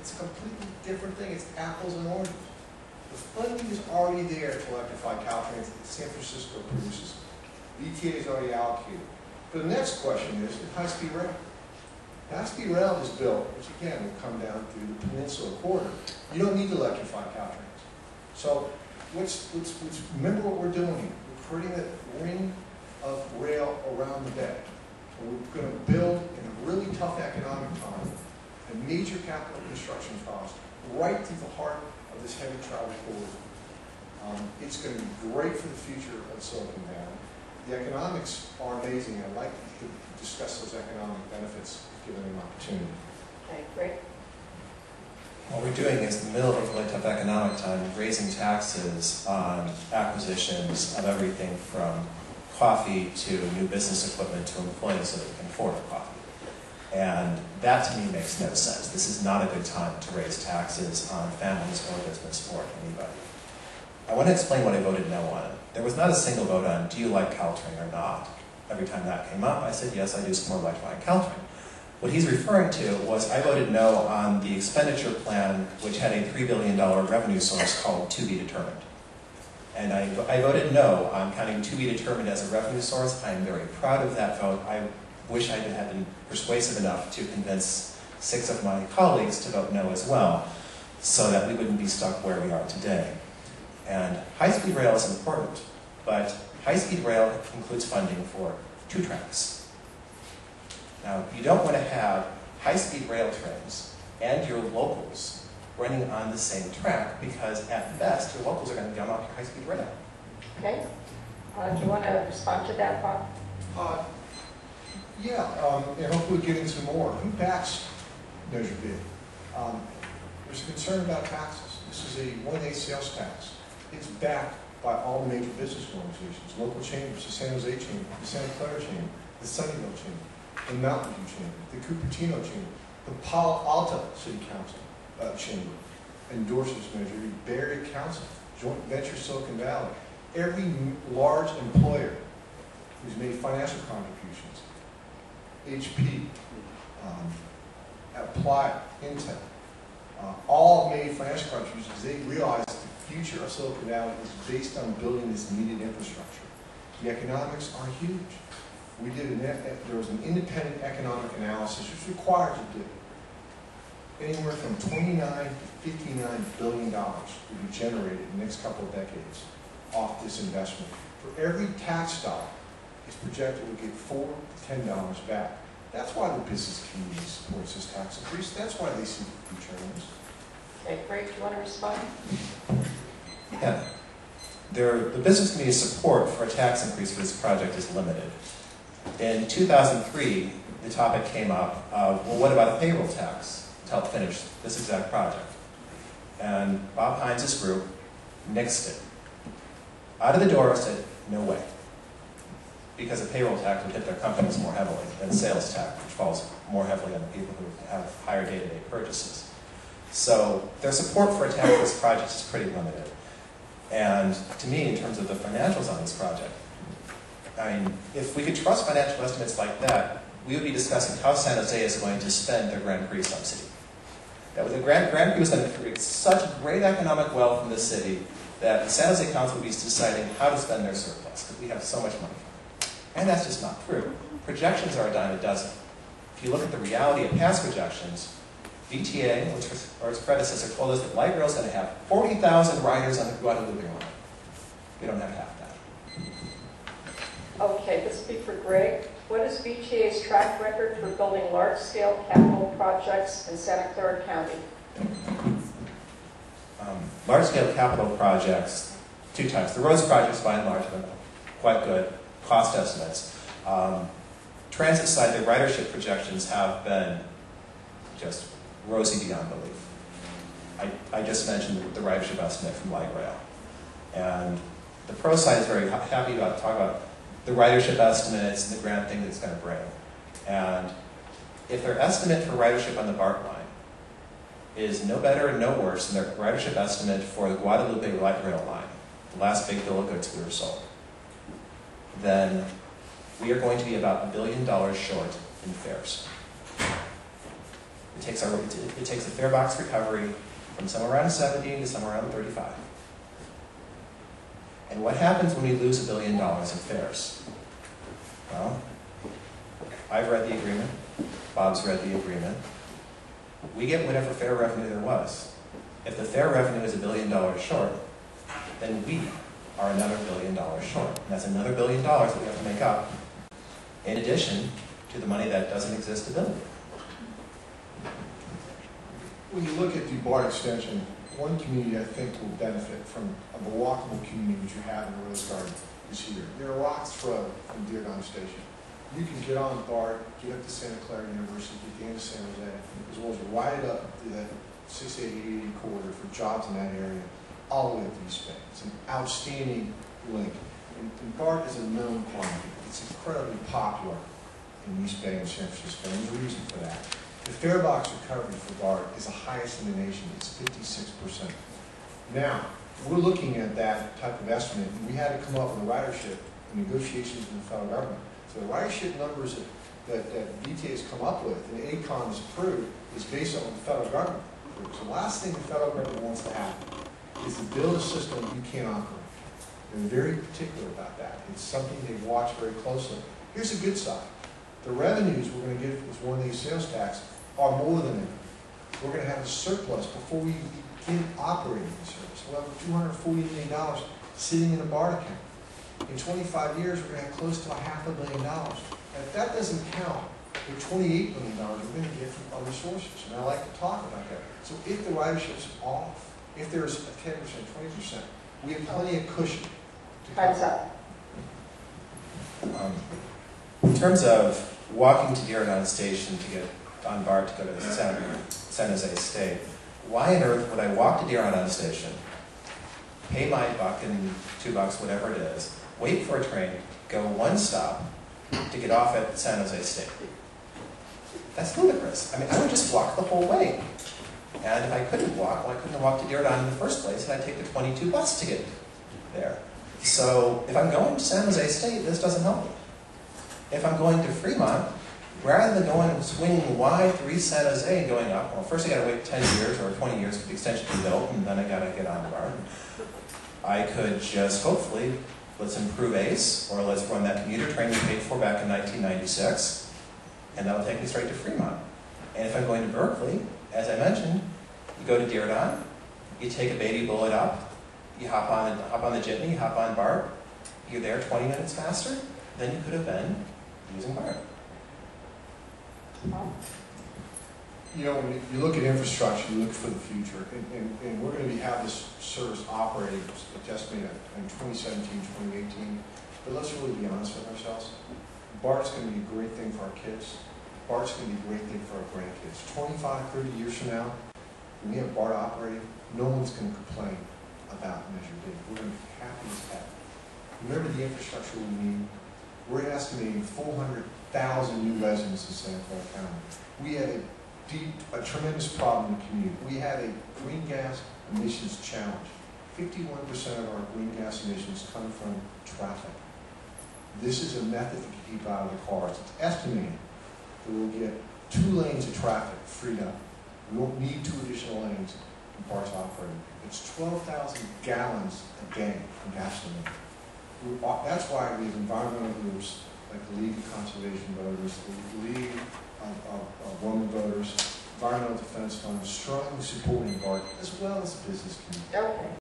It's a completely different thing. It's apples and oranges. The funding is already there to electrify Caltrans that San Francisco produces. VTA is already allocated. But the next question is high-speed rail. High-speed rail is built, which again will come down through the Peninsula Corridor. You don't need to electrify Caltrans. So let's remember what we're doing here. We're creating a ring of rail around the bay. And we're going to build in a really tough economic time a major capital construction cost right through the heart of this heavy travel corridor. It's going to be great for the future of Silicon Valley. The economics are amazing. I'd like to discuss those economic benefits, given an opportunity. Okay, great. What we're doing is, in the middle of a really tough economic time, raising taxes on acquisitions of everything from coffee to new business equipment to employees so that we can afford coffee. And that to me makes no sense. This is not a good time to raise taxes on families or business or anybody. I want to explain what I voted no on. There was not a single vote on, do you like Caltrain or not? Every time that came up, I said, yes, I do support electrifying Caltrain. What he's referring to was I voted no on the expenditure plan, which had a $3 billion revenue source called to be determined. And I voted no on counting to be determined as a revenue source. I am very proud of that vote. I wish I had been persuasive enough to convince 6 of my colleagues to vote no as well, so that we wouldn't be stuck where we are today. And high-speed rail is important, but high-speed rail includes funding for 2 tracks. Now, you don't want to have high-speed rail trains and your locals running on the same track, because at best, your locals are going to gum up your high-speed rail. Okay. Do you want to respond to that, Bob? Yeah, and hopefully we'll get into more. Who backs Measure B? There's a concern about taxes. This is a 1/8 sales tax. It's backed by all the major business organizations, local chambers, the San Jose Chamber, the Santa Clara Chamber, the Sunnyvale Chamber, the Mountain View Chamber, the Cupertino Chamber, the Palo Alto City Council Chamber endorses Measure B, Bay Area Council, Joint Venture Silicon Valley. Every large employer who's made financial contributions, HP, Applied, Intel, all made financial contributions. They realize the future of Silicon Valley is based on building this needed infrastructure. The economics are huge. We did there was an independent economic analysis, which is required to do. Anywhere from $29 to $59 billion will be generated in the next couple of decades off this investment. For every tax dollar, it's projected to get $4 to $10 back. That's why the business community supports this tax increase. That's why they see returns. Okay, great. Do you want to respond? Yeah. The business community's support for a tax increase for this project is limited. In 2003, the topic came up of, well, what about a payroll tax to help finish this exact project? And Bob Hines' group nixed it. Out of the door, said, no way. Because a payroll tax would hit their companies more heavily than sales tax, which falls more heavily on the people who have higher day-to-day purchases. So their support for a tax for this project is pretty limited. And to me, in terms of the financials on this project, I mean, if we could trust financial estimates like that, we would be discussing how San Jose is going to spend their Grand Prix subsidy. That the Grand Prix was going to create such great economic wealth in this city that the San Jose Council would be deciding how to spend their surplus, because we have so much money. And that's just not true. Projections are a dime a dozen. If you look at the reality of past projections, VTA, which was, or its predecessor, told us that light rail is going to have 40,000 riders on the Guadalupe line. We don't have half that. Okay, this will be for Greg. What is VTA's track record for building large-scale capital projects in Santa Clara County? Large-scale capital projects, 2 types. The roads projects, by and large, have been quite good. Cost estimates. Transit side, the ridership projections have been just rosy beyond belief. I just mentioned the ridership estimate from light rail. And the pro side is very happy to talk about the ridership estimates and the grand thing that it's going to bring. And if their estimate for ridership on the BART line is no better and no worse than their ridership estimate for the Guadalupe light rail line, the last big bill of goods we were sold, then we are going to be about $1 billion short in fares. It takes the fare box recovery from somewhere around 70 to somewhere around 35. And what happens when we lose $1 billion in fares? Well, I've read the agreement. Bob's read the agreement. We get whatever fare revenue there was. If the fare revenue is $1 billion short, then we are another $1 billion short. And that's another $1 billion that we have to make up, in addition to the money that doesn't exist to build it. When you look at the BART extension, one community I think will benefit from a walkable community which you have in Rose Garden this year. There are rocks from Dearborn Station. You can get on BART, get up to Santa Clara University, get down to San Jose, as well as ride up to that 680 corridor for jobs in that area, all the way up to East Bay. It's an outstanding link. And BART is a known quantity. It's incredibly popular in East Bay and San Francisco, and there's a reason for that. The fare box recovery for BART is the highest in the nation. It's 56%. Now, we're looking at that type of estimate, and we had to come up with a ridership in negotiations with the federal government. So the ridership numbers that VTA has come up with and ACON has approved is based on what the federal government approves. So the last thing the federal government wants to happen is to build a system you can't operate. They're very particular about that. It's something they watch very closely. Here's the good side. The revenues we're going to get with one of these sales tax are more than enough. We're going to have a surplus before we begin operating the service. We'll have $240 million sitting in a BART account. In 25 years, we're going to have close to $500 million. And if that doesn't count the $28 million we're going to get from other sources, and I like to talk about that. So if the ridership's off, if there's a 10%, 20%, we have plenty of cushion. Time's up. In terms of walking to Dearborn Station to get on BART to go to San Jose State, why on earth would I walk to Dearborn Station, pay my $1 and $2, whatever it is, wait for a train, go one stop to get off at San Jose State? That's ludicrous. I mean, I would just walk the whole way. And if I couldn't walk, well, I couldn't walk to Dearborn in the first place, and I'd take the 22 bus to get there. So if I'm going to San Jose State, this doesn't help me. If I'm going to Fremont, rather than going and swinging wide through East San Jose and going up, well, first I got to wait 10 years or 20 years for the extension to be built, and then I got to get on the BART. I could just, hopefully, let's improve ACE, or let's run that commuter train we paid for back in 1996, and that'll take me straight to Fremont. And if I'm going to Berkeley, as I mentioned, you go to Dearborn, you take a baby bullet up, you hop on the jitney, you hop on BART, you're there 20 minutes faster than you could have been using BART. You know, when you look at infrastructure, you look for the future, and we're going to have this service operating, estimated in 2017, 2018, but let's really be honest with ourselves. BART's going to be a great thing for our kids. BART's going to be a great thing for our grandkids. 25, 30 years from now, when we have BART operating, no one's going to complain about Measure D. We're going to be happy as heck. Remember the infrastructure we need? We're estimating 400,000 new residents in Santa Clara County. We have a tremendous problem in the community. We have a green gas emissions challenge. 51% of our green gas emissions come from traffic. This is a method to keep out of the cars. It's estimated that we'll get 2 lanes of traffic freed up. We won't need 2 additional lanes in BART's operating. It's 12,000 gallons a day of gasoline. That's why we have environmental groups like the League of Conservation Voters, the League of Women Voters, Environmental Defense Fund, strongly supporting BART as well as the business community. Okay.